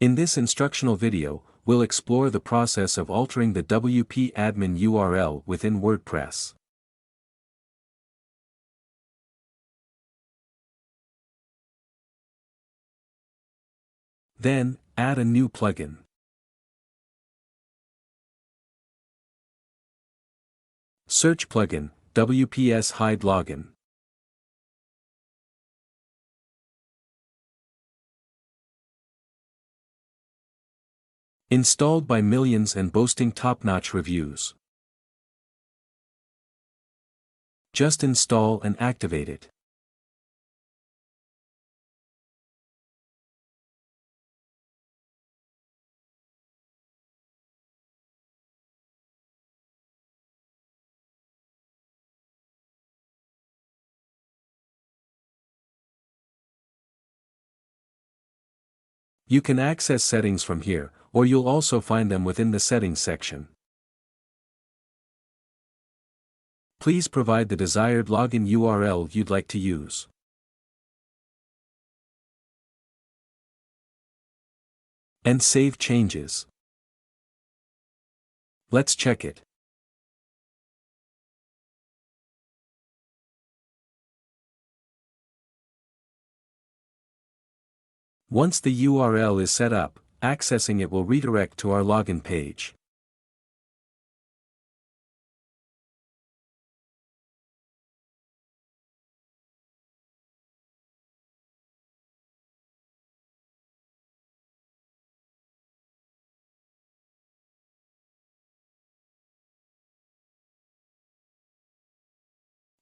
In this instructional video, we'll explore the process of altering the WP admin URL within WordPress. Then, add a new plugin. Search plugin, WPS Hide Login. Installed by millions and boasting top-notch reviews. Just install and activate it. You can access settings from here, or you'll also find them within the settings section. Please provide the desired login URL you'd like to use. And save changes. Let's check it. Once the URL is set up, accessing it will redirect to our login page.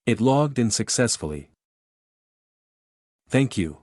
It logged in successfully. Thank you.